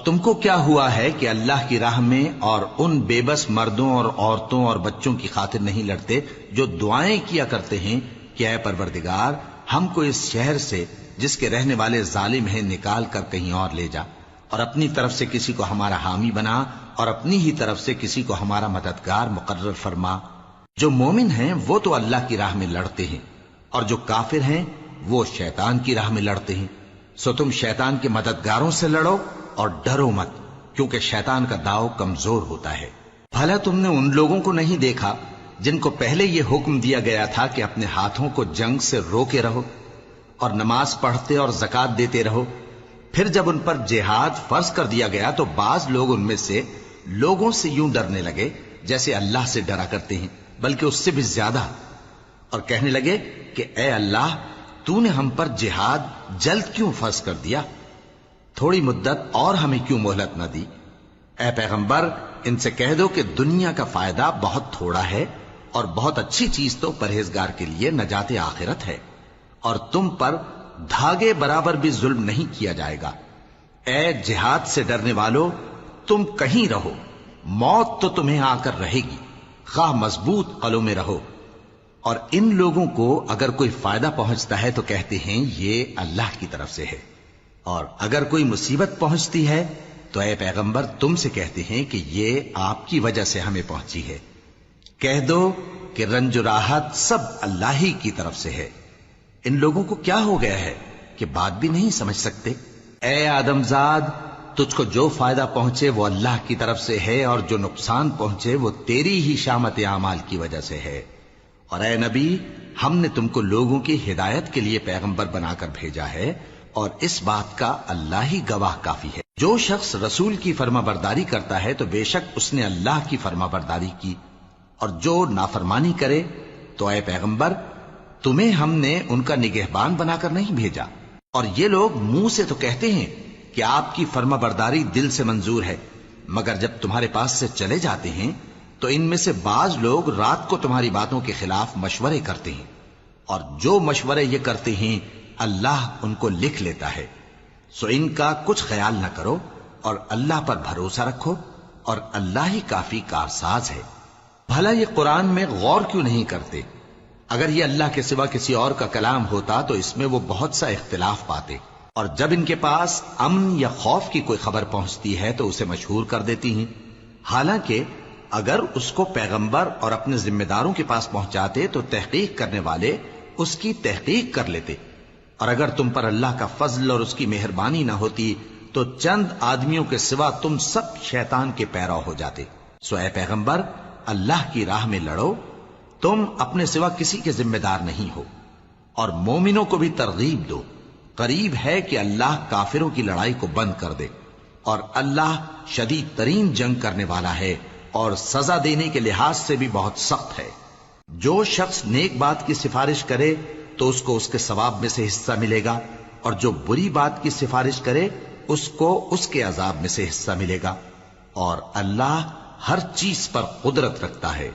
تم کو کیا ہوا ہے کہ اللہ کی راہ میں اور ان بے بس مردوں اور عورتوں اور بچوں کی خاطر نہیں لڑتے جو دعائیں کیا کرتے ہیں کہ اے پروردگار ہم کو اس شہر سے جس کے رہنے والے ظالم ہیں نکال کر کہیں اور لے جا، اور اپنی طرف سے کسی کو ہمارا حامی بنا اور اپنی ہی طرف سے کسی کو ہمارا مددگار مقرر فرما۔ جو مومن ہیں وہ تو اللہ کی راہ میں لڑتے ہیں، اور جو کافر ہیں وہ شیطان کی راہ میں لڑتے ہیں، سو تم شیطان کے مددگاروں سے لڑو اور ڈرو مت، کیونکہ شیطان کا داؤ کمزور ہوتا ہے۔ بھلا تم نے ان لوگوں کو نہیں دیکھا جن کو پہلے یہ حکم دیا گیا تھا کہ اپنے ہاتھوں کو جنگ سے روکے رہو اور نماز پڑھتے اور زکات دیتے رہو، پھر جب ان پر جہاد فرض کر دیا گیا تو بعض لوگ ان میں سے لوگوں سے یوں ڈرنے لگے جیسے اللہ سے ڈرا کرتے ہیں، بلکہ اس سے بھی زیادہ، اور کہنے لگے کہ اے اللہ تو نے ہم پر جہاد جلد کیوں فرض کر دیا، تھوڑی مدت اور ہمیں کیوں مہلت نہ دی؟ اے پیغمبر ان سے کہہ دو کہ دنیا کا فائدہ بہت تھوڑا ہے اور بہت اچھی چیز تو پرہیزگار کے لیے نجات آخرت ہے، اور تم پر دھاگے برابر بھی ظلم نہیں کیا جائے گا۔ اے جہاد سے ڈرنے والو تم کہیں رہو، موت تو تمہیں آ کر رہے گی، خواہ مضبوط قلعوں میں رہو۔ اور ان لوگوں کو اگر کوئی فائدہ پہنچتا ہے تو کہتے ہیں یہ اللہ کی طرف سے ہے، اور اگر کوئی مصیبت پہنچتی ہے تو اے پیغمبر تم سے کہتے ہیں کہ یہ آپ کی وجہ سے ہمیں پہنچی ہے۔ کہہ دو کہ رنج و راحت سب اللہ ہی کی طرف سے ہے۔ ان لوگوں کو کیا ہو گیا ہے کہ بات بھی نہیں سمجھ سکتے؟ اے آدم زاد تجھ کو جو فائدہ پہنچے وہ اللہ کی طرف سے ہے، اور جو نقصان پہنچے وہ تیری ہی شامت اعمال کی وجہ سے ہے۔ اور اے نبی ہم نے تم کو لوگوں کی ہدایت کے لیے پیغمبر بنا کر بھیجا ہے، اور اس بات کا اللہ ہی گواہ کافی ہے۔ جو شخص رسول کی فرما برداری کرتا ہے تو بے شک اس نے اللہ کی فرما برداری کی، اور جو نافرمانی کرے تو اے پیغمبر تمہیں ہم نے ان کا نگہبان بنا کر نہیں بھیجا۔ اور یہ لوگ منہ سے تو کہتے ہیں کہ آپ کی فرما برداری دل سے منظور ہے، مگر جب تمہارے پاس سے چلے جاتے ہیں تو ان میں سے بعض لوگ رات کو تمہاری باتوں کے خلاف مشورے کرتے ہیں، اور جو مشورے یہ کرتے ہیں اللہ ان کو لکھ لیتا ہے، سو ان کا کچھ خیال نہ کرو اور اللہ پر بھروسہ رکھو، اور اللہ ہی کافی کارساز ہے۔ بھلا یہ قرآن میں غور کیوں نہیں کرتے؟ اگر یہ اللہ کے سوا کسی اور کا کلام ہوتا تو اس میں وہ بہت سا اختلاف پاتے، اور جب ان کے پاس امن یا خوف کی کوئی خبر پہنچتی ہے تو اسے مشہور کر دیتی ہیں، حالانکہ اگر اس کو پیغمبر اور اپنے ذمہ داروں کے پاس پہنچاتے تو تحقیق کرنے والے اس کی تحقیق کر لیتے، اور اگر تم پر اللہ کا فضل اور اس کی مہربانی نہ ہوتی تو چند آدمیوں کے سوا تم سب شیطان کے پیرو ہو جاتے۔ سو اے پیغمبر اللہ کی راہ میں لڑو، تم اپنے سوا کسی کے ذمہ دار نہیں ہو، اور مومنوں کو بھی ترغیب دو، قریب ہے کہ اللہ کافروں کی لڑائی کو بند کر دے، اور اللہ شدید ترین جنگ کرنے والا ہے اور سزا دینے کے لحاظ سے بھی بہت سخت ہے۔ جو شخص نیک بات کی سفارش کرے تو اس کو اس کے ثواب میں سے حصہ ملے گا، اور جو بری بات کی سفارش کرے اس کو اس کے عذاب میں سے حصہ ملے گا، اور اللہ ہر چیز پر قدرت رکھتا ہے۔